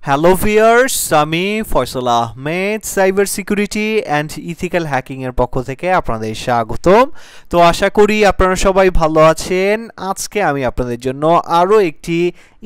Hello viewers, আমি Faisal Ahmed cyber security and ethical hacking এর পক্ষ থেকে আপনাদের স্বাগতম। তো আশা করি আপনারা সবাই ভালো আছেন। আজকে আমি আপনাদের জন্য আরও একটি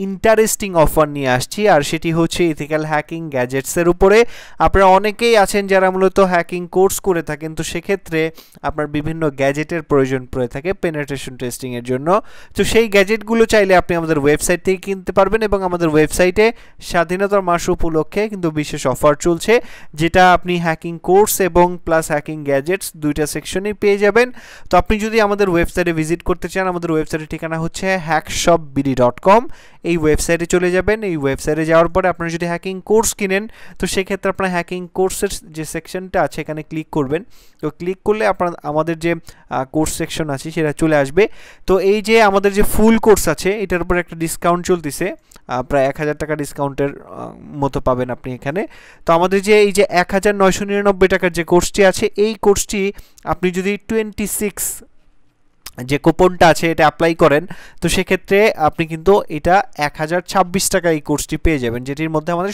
ইন্টারেস্টিং অফার নিয়ে আসছি, আর সেটি হচ্ছে ইথিক্যাল হ্যাকিং গ্যাজেটসের উপরে। আপনারা অনেকেই আছেন যারা মূলত হ্যাকিং কোর্স করে থাকেন, তো সেক্ষেত্রে আপনার বিভিন্ন গ্যাজেটের প্রয়োজন পড়ে থাকে পেনিট্রেশন টেস্টিংয়ের জন্য। তো সেই গ্যাজেটগুলো চাইলে আপনি আমাদের ওয়েবসাইট থেকে কিনতে পারবেন, এবং আমাদের ওয়েবসাইটে স্বাধীনতার মাস উপলক্ষে কিন্তু বিশেষ অফার চলছে, যেটা আপনি হ্যাকিং কোর্স এবং প্লাস হ্যাকিং গ্যাজেটস দুইটা সেকশনেই পেয়ে যাবেন। তো আপনি যদি আমাদের ওয়েবসাইটে ভিজিট করতে চান, আমাদের ওয়েবসাইটের ঠিকানা হচ্ছে hackshopbd.com। এই ওয়েবসাইটে চলে যাবেন। এই ওয়েবসাইটে যাওয়ার পরে আপনারা যদি হ্যাকিং কোর্স কিনেন, তো সেক্ষেত্রে আপনার হ্যাকিং কোর্সের যে সেকশনটা আছে এখানে ক্লিক করবেন। তো ক্লিক করলে আপনার আমাদের যে কোর্স সেকশন আছে সেটা চলে আসবে। তো এই যে আমাদের যে ফুল কোর্স আছে এটার উপর একটা ডিসকাউন্ট চলতেছে, প্রায় 1000 টাকা ডিসকাউন্টের মতো পাবেন আপনি এখানে। তো আমাদের যে এই যে 1999 টাকার যে কোর্সটি আছে, এই কোর্সটি আপনি যদি 26 যে কুপনটা আছে এটা অ্যাপ্লাই করেন, তো সেক্ষেত্রে আপনি কিন্তু এটা 1026 টাকা এই কোর্সটি পেয়ে যাবেন, যেটির মধ্যে আমাদের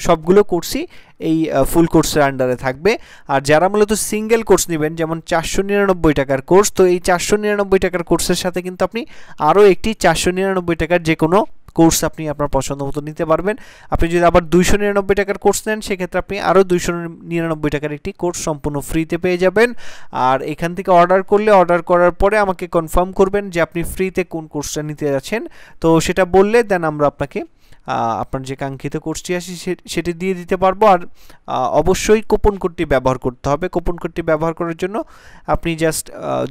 সবগুলো কোর্সই এই ফুল কোর্সের আন্ডারে থাকবে। আর যারা মূলত সিঙ্গেল কোর্স নেবেন, যেমন 499 টাকার কোর্স, তো এই 499 টাকার কোর্সের সাথে কিন্তু আপনি আরও একটি 499 টাকার যে কোনো কোর্স আপনি আপনার পছন্দ মতো নিতে পারবেন। আপনি যদি আবার 299 টাকার কোর্স নেন, সেক্ষেত্রে আপনি আরও 299 টাকার একটি কোর্স সম্পূর্ণ ফ্রিতে পেয়ে যাবেন। আর এখান থেকে অর্ডার করলে, অর্ডার করার পরে আমাকে কনফার্ম করবেন যে আপনি ফ্রিতে কোন কোর্সটা নিতে যাচ্ছেন। তো সেটা বললে দেন আমরা আপনাকে আপনার যে কাঙ্ক্ষিত কোর্সটি আছে সেটি দিয়ে দিতে পারবো। আর অবশ্যই কুপন কোডটি ব্যবহার করতে হবে। কুপন কোডটি ব্যবহার করার জন্য আপনি জাস্ট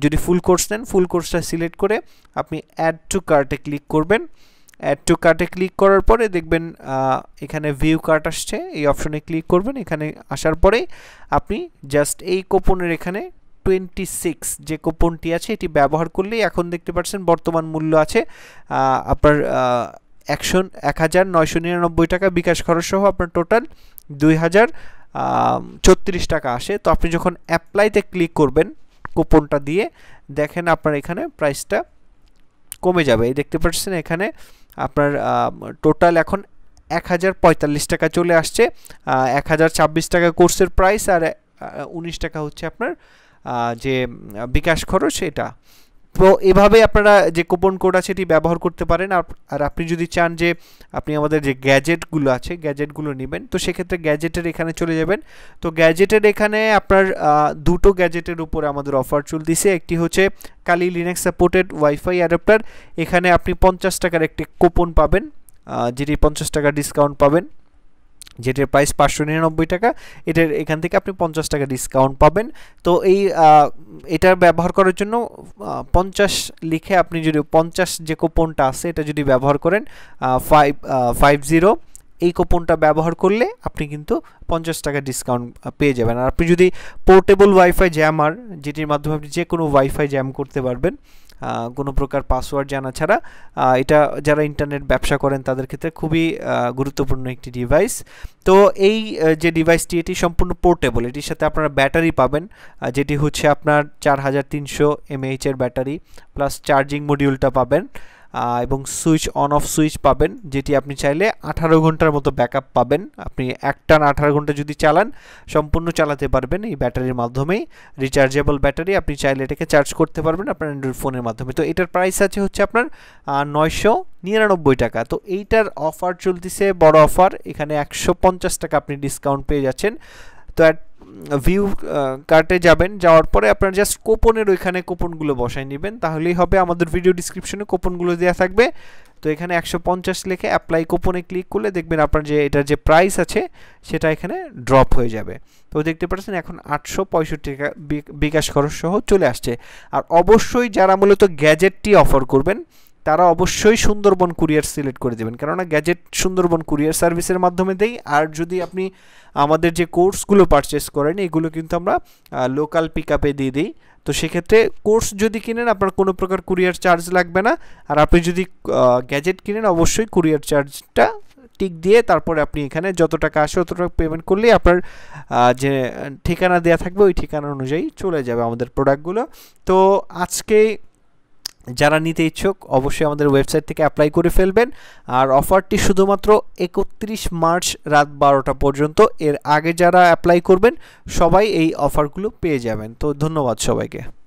যদি ফুল কোর্স নেন, ফুল কোর্সটা সিলেক্ট করে আপনি অ্যাড টু কার্টে ক্লিক করবেন। অ্যাড টু কার্টে ক্লিক করার পরে দেখবেন এখানে ভিউ কার্ট আসছে, এই অপশনে ক্লিক করবেন। এখানে আসার পরে আপনি জাস্ট এই কুপনের এখানে 26 যে কুপনটি আছে এটি ব্যবহার করলেই এখন দেখতে পাচ্ছেন বর্তমান মূল্য আছে আপনার 1999 টাকা, বিকাশ খরচ সহ আপনার টোটাল 2034 টাকা আসে। তো আপনি যখন অ্যাপ্লাইতে ক্লিক করবেন কুপনটা দিয়ে, দেখেন আপনার এখানে প্রাইসটা কমে যাবে। এই দেখতে পাচ্ছেন এখানে আপনার টোটাল এখন 1045 টাকা চলে আসছে। 1026 টাকা কোর্সের প্রাইস, আর 19 টাকা হচ্ছে আপনার যে বিকাশ খরচ এটা। তো এভাবে আপনারা যে কুপন কোড আছে এটি ব্যবহার করতে পারেন। আর আপনি যদি চান যে আপনি আমাদের যে গ্যাজেটগুলো আছে গ্যাজেটগুলো নেবেন, তো সেক্ষেত্রে গ্যাজেটের এখানে চলে যাবেন। তো গ্যাজেটের এখানে আপনার দুটো গ্যাজেটের উপরে আমাদের অফার চলতেছে। একটি হচ্ছে কালি লিনাক্স সাপোর্টেড ওয়াইফাই অ্যাডাপ্টার। এখানে আপনি 50 টাকার একটি কুপন পাবেন, যেটি 50 টাকা ডিসকাউন্ট পাবেন, যেটার প্রাইস 599 টাকা। এটার এখান থেকে আপনি 50 টাকা ডিসকাউন্ট পাবেন। তো এই এটার ব্যবহার করার জন্য 50 লিখে আপনি যদি 50 যে কুপনটা আছে এটা যদি ব্যবহার করেন 550, এই কুপনটা ব্যবহার করলে আপনি কিন্তু 50 টাকা ডিসকাউন্ট পেয়ে যাবেন। আর আপনি যদি পোর্টেবল ওয়াইফাই জ্যামার, যেটির মাধ্যমে আপনি যে কোনো ওয়াইফাই জ্যাম করতে পারবেন কোনো প্রকার পাসওয়ার্ড জানা ছাড়া, এটা যারা ইন্টারনেট ব্যবসা করেন তাদের ক্ষেত্রে খুবই গুরুত্বপূর্ণ একটি ডিভাইস। তো এই যে ডিভাইসটি এটি সম্পূর্ণ পোর্টেবল, এটির সাথে আপনারা ব্যাটারি পাবেন, যেটি হচ্ছে আপনার 4300 mAh এর ব্যাটারি, প্লাস চার্জিং মডিউলটা পাবেন, এবং সুইচ অন অফ সুইচ পাবেন, যেটি আপনি চাইলে 18 ঘন্টার মতো ব্যাকআপ পাবেন। আপনি একটানা 18 ঘন্টা যদি চালান সম্পূর্ণ চালাতে পারবেন এই ব্যাটারির মাধ্যমেই। রিচার্জেবল ব্যাটারি, আপনি চাইলে এটাকে চার্জ করতে পারবেন আপনার অ্যান্ড্রয়েড ফোনের মাধ্যমে। তো এটার প্রাইস আছে হচ্ছে আপনার 999 টাকা। তো এইটার অফার চলতেছে, বড় অফার, এখানে 150 টাকা আপনি ডিসকাউন্ট পেয়ে যাচ্ছেন। তো ভিউ কার্টে যাবেন, যাওয়ার পরে আপনার জাস্ট কুপনের ওইখানে কুপনগুলো বসাই নেবেন, তাহলেই হবে। আমাদের ভিডিও ডিসক্রিপশনে কুপনগুলো দেওয়া থাকবে। তো এখানে 150 লিখে অ্যাপ্লাই কুপনে ক্লিক করলে দেখবেন আপনার যে এটার যে প্রাইস আছে সেটা এখানে ড্রপ হয়ে যাবে। তো দেখতে পাচ্ছেন এখন 865 টাকা বিকাশ খরচ সহ চলে আসছে। আর অবশ্যই যারা মূলত গ্যাজেটটি অফার করবেন তারা অবশ্যই সুন্দরবন কুরিয়ার সিলেক্ট করে দেবেন, কেননা গ্যাজেট সুন্দরবন কুরিয়ার সার্ভিসের মাধ্যমে দেই। আর যদি আপনি আমাদের যে কোর্সগুলো পারচেস করেন এগুলো কিন্তু আমরা লোকাল পিক আপে দিয়ে দিই। তো সেক্ষেত্রে কোর্স যদি কিনেন আপনার কোনো প্রকার কুরিয়ার চার্জ লাগবে না। আর আপনি যদি গ্যাজেট কিনেন অবশ্যই কুরিয়ার চার্জটা টিক দিয়ে তারপরে আপনি এখানে যত টাকা আসে তত টাকা পেমেন্ট করলেই আপনার যে ঠিকানা দেওয়া থাকবে ওই ঠিকানা অনুযায়ী চলে যাবে আমাদের প্রোডাক্টগুলো। তো আজকে যারা নিতে ইচ্ছুক অবশ্যই আমাদের ওয়েবসাইট থেকে অ্যাপ্লাই করে ফেলবেন। আর অফারটি শুধুমাত্র 31 মার্চ রাত 12টা পর্যন্ত। এর আগে যারা অ্যাপ্লাই করবেন সবাই এই অফারগুলো পেয়ে যাবেন। তো ধন্যবাদ সবাইকে।